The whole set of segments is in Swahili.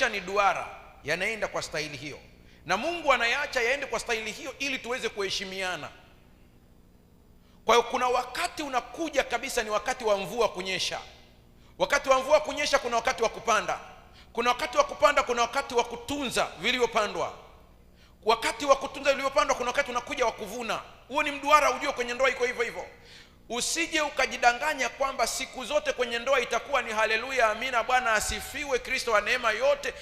maisha ni duara, yanaenda kwa staili hiyo, na Mungu anayaacha yaende kwa staili hiyo ili tuweze kuheshimiana. Kwa hiyo kuna wakati unakuja kabisa, ni wakati wa mvua kunyesha. Wakati wa mvua kunyesha kuna wakati wa kupanda, kuna wakati wa kupanda, kuna wakati wa kutunza vilivyopandwa. Wakati wa kutunza vilivyopandwa kuna wakati unakuja wa kuvuna. Huo ni mduara, ujue kwenye ndoa iko hivyo hivyo. Usije ukajidanganya kwamba siku zote kwenye ndoa itakuwa ni haleluya, amina, Bwana asifiwe, Kristo wa neema yote.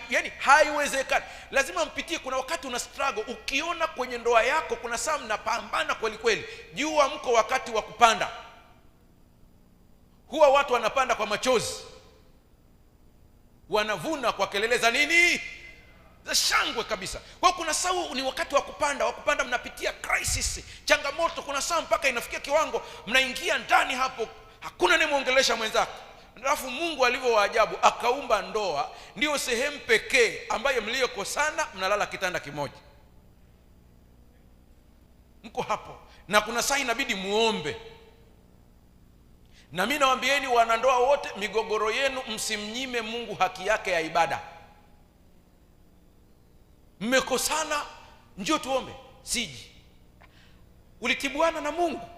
Yani haiwezekani. Lazima mpitie, kuna wakati una struggle. Ukiona kwenye ndoa yako kuna saa mnapambana kweli kweli, jua mko wakati wa kupanda. Huwa watu wanapanda kwa machozi, wanavuna kwa kelele za nini? Za shangwe kabisa. Kwa kuna saa ni wakati wa kupanda, mnapitia crisis, changamoto. Kuna saa mpaka inafikia kiwango mnaingia ndani hapo, hakuna anayemuongelesha mwenzake. Alafu Mungu alivyo waajabu akaumba ndoa, ndio sehemu pekee ambayo mliokosana mnalala kitanda kimoja. Mko hapo, na kuna saa inabidi muombe. Na mimi nawaambieni wanandoa wote, migogoro yenu msimnyime Mungu haki yake ya ibada. Mmekosana, njoo tuombe. Siji ulitibuana na Mungu,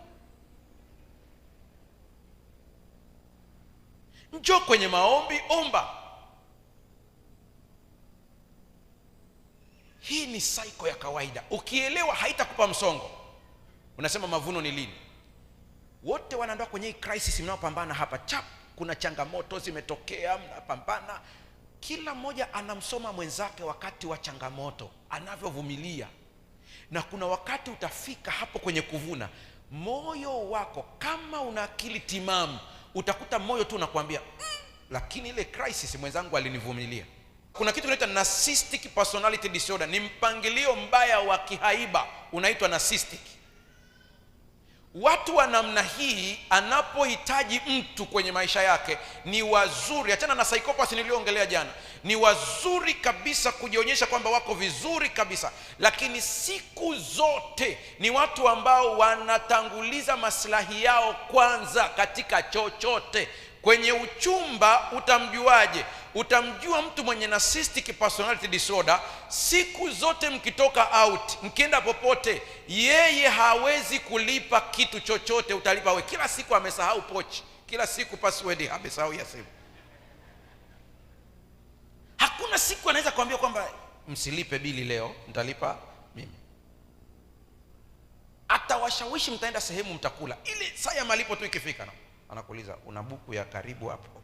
njoo kwenye maombi, omba. Hii ni cycle ya kawaida. Ukielewa haitakupa msongo. Unasema mavuno ni lini? Wote wanandoa kwenye hii crisis mnaopambana hapa, kuna changamoto zimetokea, mnapambana. Kila mmoja anamsoma mwenzake wakati wa changamoto, anavyovumilia. Na kuna wakati utafika hapo kwenye kuvuna. Moyo wako kama una akili timamu, utakuta moyo tu unakuambia lakini ile crisis mwenzangu alinivumilia. Kuna kitu kinaitwa narcissistic personality disorder, ni mpangilio mbaya wa kihaiba unaitwa narcissistic. Watu wa namna hii anapohitaji mtu kwenye maisha yake ni wazuri, achana na psychopath nilioongelea jana, ni wazuri kabisa kujionyesha kwamba wako vizuri kabisa, lakini siku zote ni watu ambao wanatanguliza maslahi yao kwanza katika chochote. Kwenye uchumba utamjuaje? Utamjua mtu mwenye narcissistic personality disorder siku zote mkitoka out, mkienda popote, yeye hawezi kulipa kitu chochote, utalipa wewe. Kila siku amesahau pochi, kila siku password amesahau ya simu. Hakuna siku anaweza kuambia kwamba msilipe bili leo, nitalipa mimi. Atawashawishi mtaenda sehemu mtakula, ile saa ya malipo tu ikifika anakuuliza una buku ya karibu hapo.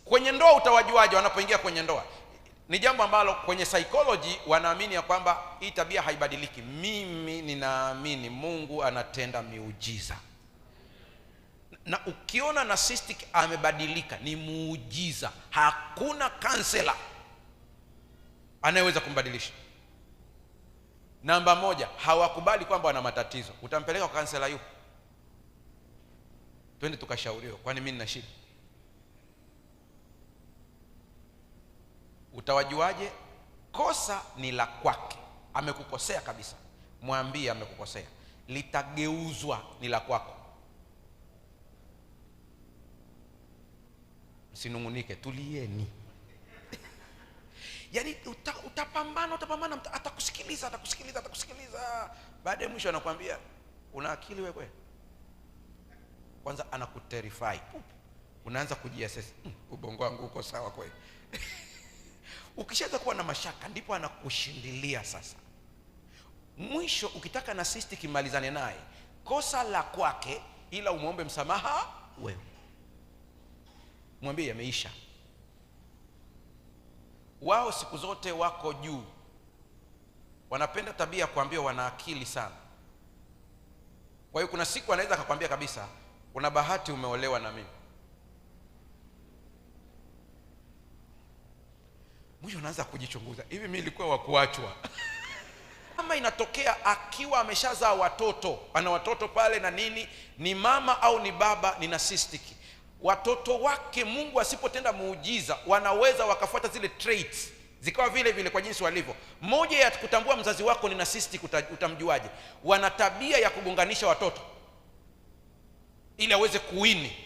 Kwenye ndoa utawajuaje wanapoingia kwenye ndoa? Ni jambo ambalo kwenye psychology wanaamini ya kwamba hii tabia haibadiliki. Mimi ninaamini Mungu anatenda miujiza. Na ukiona narcissistic amebadilika ni muujiza. Hakuna counselor anayeweza kumbadilisha. Namba moja, hawakubali kwamba wana matatizo. Utampeleka kwa counselor yupo? Twende tukashauriwe, kwani mimi nina shida? Utawajuaje? Kosa ni la kwake, amekukosea kabisa, mwambie amekukosea, litageuzwa ni la kwako. Msinungunike, tulieni. Yani utapambana, atakusikiliza. Baada ya mwisho anakuambia una akili wewe? Kwanza anakuterify. Unaanza kujiassess, ubongo wangu uko sawa kweli? Ukishaanza kuwa na mashaka ndipo anakushindilia sasa. Mwisho ukitaka narcissistic malizane naye, kosa la kwake, ila umuombe msamaha wewe. Mwambie yameisha. Wao siku zote wako juu, wanapenda tabia kuambia wana akili sana. Kwa hiyo kuna siku anaweza akakwambia kabisa, una bahati umeolewa na mimi. Mwisho unaanza kujichunguza, hivi mimi nilikuwa wa kuachwa? Kama inatokea akiwa ameshazaa watoto, ana watoto pale na nini, ni mama au ni baba ni narcissistic, watoto wake Mungu asipotenda muujiza wanaweza wakafuata zile traits zikawa vile vile kwa jinsi walivyo. Moja ya kutambua mzazi wako ni narcissistic, utamjuaje? Wana tabia ya kugonganisha watoto ili aweze kuwini.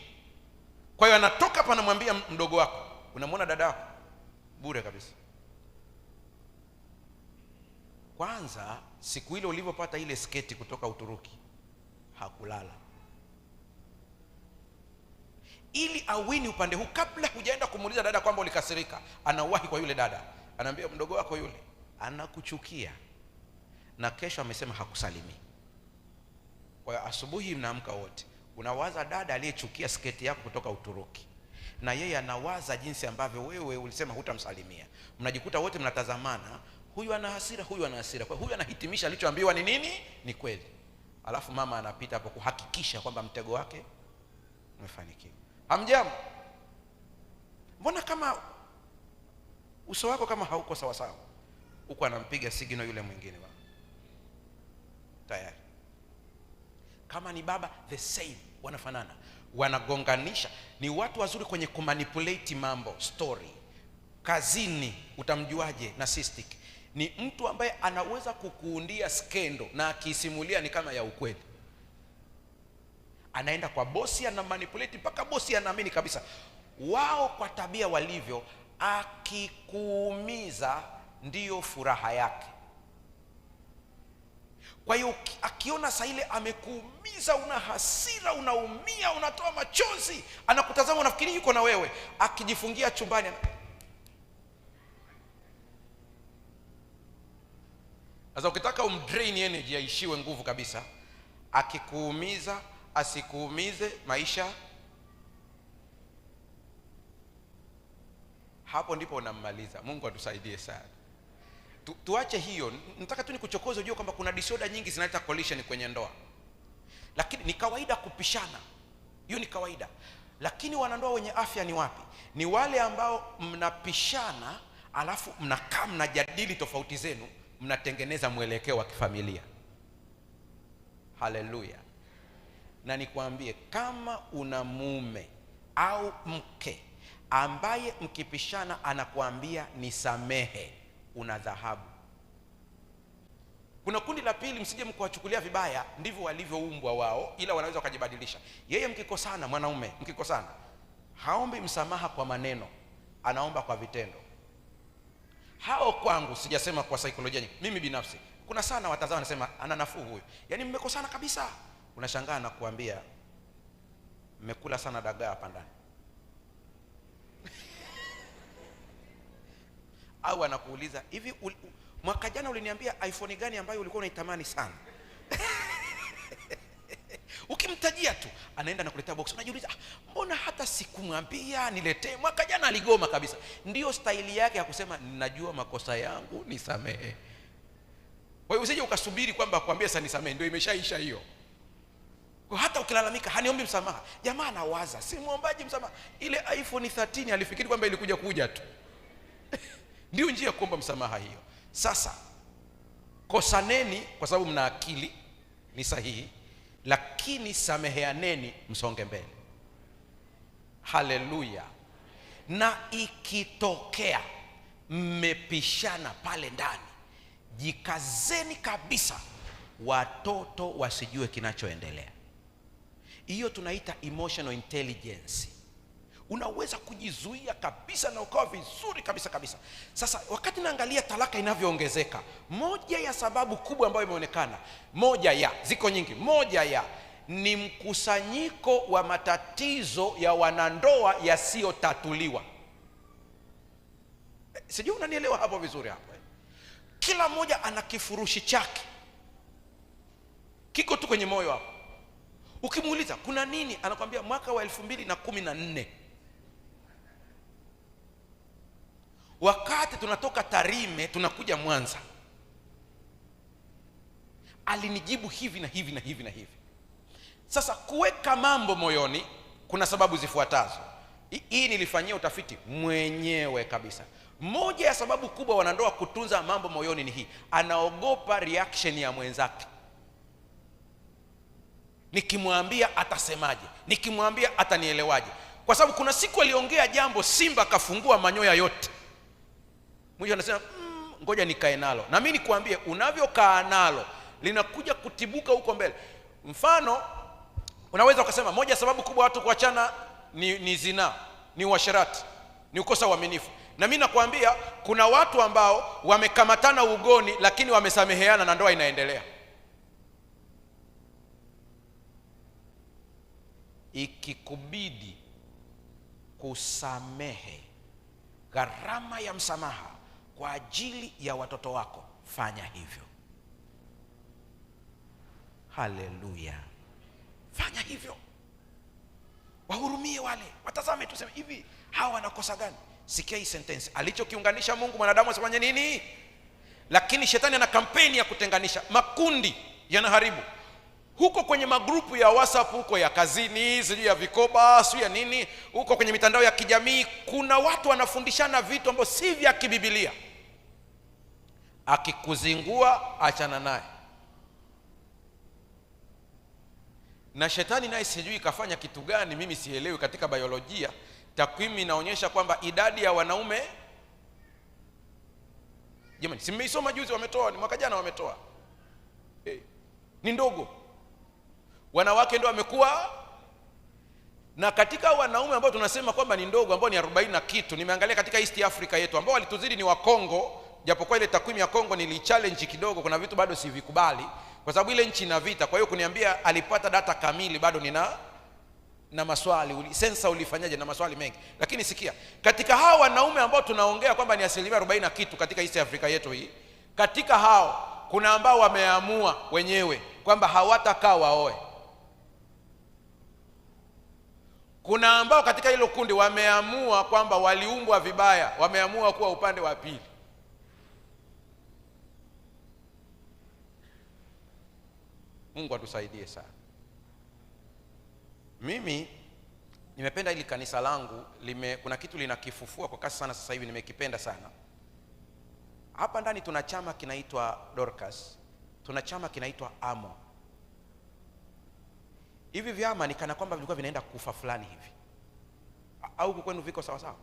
Kwa hiyo anatoka hapa anamwambia mdogo wako, unamwona dada yako bure kabisa. Kwanza siku ile ulivyopata ile sketi kutoka Uturuki hakulala, ili awini upande huu. Kabla hujaenda kumuuliza dada kwamba ulikasirika, anawahi kwa yule dada, anaambia mdogo wako yule anakuchukia na kesho amesema hakusalimii. Kwa hiyo asubuhi mnaamka wote, unawaza dada aliyechukia sketi yako kutoka Uturuki, na yeye anawaza jinsi ambavyo wewe ulisema hutamsalimia. Mnajikuta wote mnatazamana, huyu ana hasira, huyu ana hasira. Kwa huyu anahitimisha alichoambiwa ni nini, ni kweli. Alafu mama anapita hapo kuhakikisha kwamba mtego wake umefanikiwa. Hamjambo, mbona kama uso wako kama hauko sawa sawa? Huko anampiga sigino yule mwingine baba. Tayari. Kama ni baba, the same, wanafanana, wanagonganisha. Ni watu wazuri kwenye kumanipulate mambo, story. Kazini utamjuaje narcissistic? Ni mtu ambaye anaweza kukuundia skendo na akisimulia ni kama ya ukweli. Anaenda kwa bosi, ana manipulate mpaka bosi anaamini kabisa. Wao kwa tabia walivyo, akikuumiza ndiyo furaha yake. Kwa hiyo akiona saa ile amekuumiza, una hasira, unaumia, unatoa machozi, anakutazama, unafikiri yuko na wewe. Akijifungia chumbani, sasa ukitaka umdrain energy, aishiwe nguvu kabisa, akikuumiza asikuumize, maisha hapo ndipo unammaliza. Mungu atusaidie sana. Tuache hiyo. Nataka tu nikuchokoze ujue kwamba kuna disorder nyingi zinaleta collision kwenye ndoa. Lakini ni kawaida kupishana. Hiyo ni kawaida. Lakini wanandoa wenye afya ni wapi? Ni wale ambao mnapishana, alafu mnakaa mnajadili tofauti zenu, mnatengeneza mwelekeo wa kifamilia. Haleluya. Na nikwambie, kama una mume au mke ambaye mkipishana anakuambia nisamehe, una dhahabu. Kuna kundi la pili, msije mkawachukulia vibaya, ndivyo walivyoumbwa wao, ila wanaweza wakajibadilisha. Yeye mkikosana, mwanaume mkikosana, haombi msamaha kwa maneno, anaomba kwa vitendo. Hao kwangu, sijasema kwa saikolojia nyingi, mimi binafsi, kuna sana watazama nasema ana nafuu huyu. Yaani mmekosana kabisa, unashangaa na kuambia mmekula sana dagaa hapa ndani. Au anakuuliza, hivi mwaka jana uliniambia iPhone gani ambayo ulikuwa unaitamani sana? Ukimtajia tu anaenda na kuletea box, unajiuliza mbona hata sikumwambia niletee, mwaka jana aligoma kabisa. Ndio staili yake ya kusema ninajua makosa yangu, nisamehe. Kwa hiyo usije ukasubiri kwamba akwambie sasa nisamehe, ndio imeshaisha hiyo. Kwa hata ukilalamika haniombi msamaha, jamaa anawaza si muombaji msamaha. Ile iPhone 13 alifikiri kwamba ilikuja kuja tu. Ndio njia kuomba msamaha hiyo. Sasa kosaneni kwa sababu mna akili, ni sahihi, lakini sameheaneni, msonge mbele. Haleluya. Na ikitokea mmepishana pale ndani, jikazeni kabisa watoto wasijue kinachoendelea. Hiyo tunaita emotional intelligence. Unaweza kujizuia kabisa na ukawa vizuri kabisa kabisa. Sasa wakati naangalia talaka inavyoongezeka, moja ya sababu kubwa ambayo imeonekana, ziko nyingi, ni mkusanyiko wa matatizo ya wanandoa yasiyotatuliwa. Sijui unanielewa hapo vizuri hapo. Kila mmoja ana kifurushi chake, kiko tu kwenye moyo hapo. Ukimuuliza kuna nini, anakuambia mwaka wa 2014 wakati tunatoka Tarime tunakuja Mwanza, alinijibu hivi na hivi na hivi na hivi. Sasa kuweka mambo moyoni kuna sababu zifuatazo. Hii nilifanyia utafiti mwenyewe kabisa. Moja ya sababu kubwa wanandoa kutunza mambo moyoni ni hii: anaogopa reaction ya mwenzake. Nikimwambia atasemaje? Nikimwambia atanielewaje? Kwa sababu kuna siku aliongea jambo, simba akafungua manyoya yote. Mwisho anasema ngoja nikae nalo. Na mimi nikwambie, unavyokaa nalo linakuja kutibuka huko mbele. Mfano, unaweza ukasema moja sababu kubwa watu kuachana ni zina, ni uasherati, ni ukosa uaminifu. Na mimi nakwambia kuna watu ambao wamekamatana ugoni lakini wamesameheana na ndoa inaendelea. Ikikubidi kusamehe, gharama ya msamaha kwa ajili ya watoto wako, fanya hivyo. Haleluya, fanya hivyo. Wahurumie wale, watazame tuseme hivi, hawa wanakosa gani? Sikia hii sentence, alichokiunganisha Mungu mwanadamu asifanye nini? Lakini shetani ana kampeni ya kutenganisha. Makundi yanaharibu huko kwenye magrupu ya WhatsApp, huko ya kazini, sijui ya vikoba, sijui ya nini, huko kwenye mitandao ya kijamii, kuna watu wanafundishana vitu ambavyo si vya kibiblia. Akikuzingua achana naye. Na shetani naye sijui kafanya kitu gani, mimi sielewi. Katika biolojia, takwimu inaonyesha kwamba idadi ya wanaume, jamani, si mmeisoma juzi, wametoa, ni mwaka jana wametoa, ni ndogo. Wanawake ndio wamekuwa, na katika wanaume ambao tunasema kwamba ni ndogo, ambao ni 40 na kitu, nimeangalia katika East Africa yetu, ambao walituzidi ni wa Kongo, japokuwa ile takwimu ya Kongo nilichallenge kidogo, kuna vitu bado sivikubali kwa sababu ile nchi ina vita. Kwa hiyo kuniambia alipata data kamili bado na maswali, sensa ulifanyaje, na maswali mengi. Lakini sikia, katika hao wanaume ambao tunaongea kwamba ni 40 na kitu katika East Africa yetu hii, katika hao kuna ambao wameamua wenyewe kwamba hawatakaa waoe. Kuna ambao katika hilo kundi wameamua kwamba waliumbwa vibaya, wameamua kuwa upande wa pili. Mungu atusaidie sana. Mimi nimependa hili kanisa langu, kuna kitu linakifufua kwa kasi sana sasa hivi, nimekipenda sana. Hapa ndani tuna chama kinaitwa Dorcas, tuna chama kinaitwa Amo. Hivi vyama ni kana kwamba vilikuwa vinaenda kufa fulani hivi. Au huko kwenu viko sawa sawa?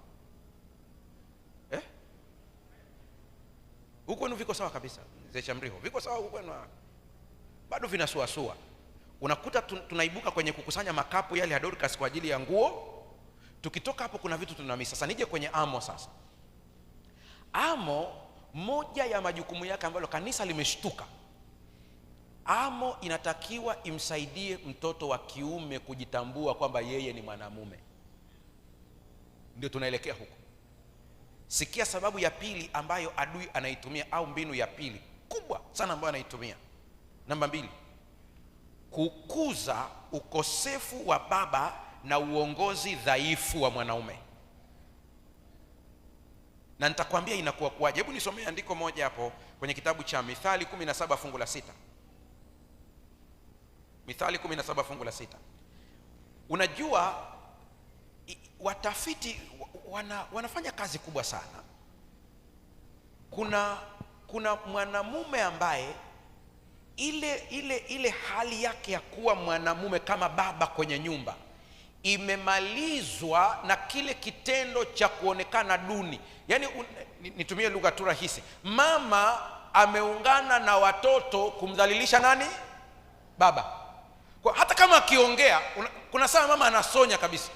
Huko kwenu viko sawa kabisa? Mzee Chamriho, viko sawa huko kwenu? Bado vinasuasua. Unakuta tunaibuka kwenye kukusanya makapu yale ya Dorcas kwa ajili ya nguo. Tukitoka hapo kuna vitu tunamisa. Sasa nije kwenye Amo sasa. Amo, moja ya majukumu yake ambalo kanisa limeshtuka, Amo inatakiwa imsaidie mtoto wa kiume kujitambua kwamba yeye ni mwanamume. Ndio tunaelekea huko. Sikia sababu ya pili ambayo adui anaitumia, au mbinu ya pili kubwa sana ambayo anaitumia. Namba 2, kukuza ukosefu wa baba na uongozi dhaifu wa mwanaume. Na nitakwambia inakuwa kwaje. Hebu nisomee andiko moja hapo kwenye kitabu cha Mithali 17 fungu la 6. Mithali 17 fungu la 6. Unajua watafiti wanafanya kazi kubwa sana. Kuna mwanamume ambaye ile hali yake ya kuwa mwanamume kama baba kwenye nyumba imemalizwa na kile kitendo cha kuonekana duni. Yaani nitumie lugha tu rahisi, mama ameungana na watoto kumdhalilisha nani? Baba. Kwa hata kama akiongea kuna saa mama anasonya kabisa.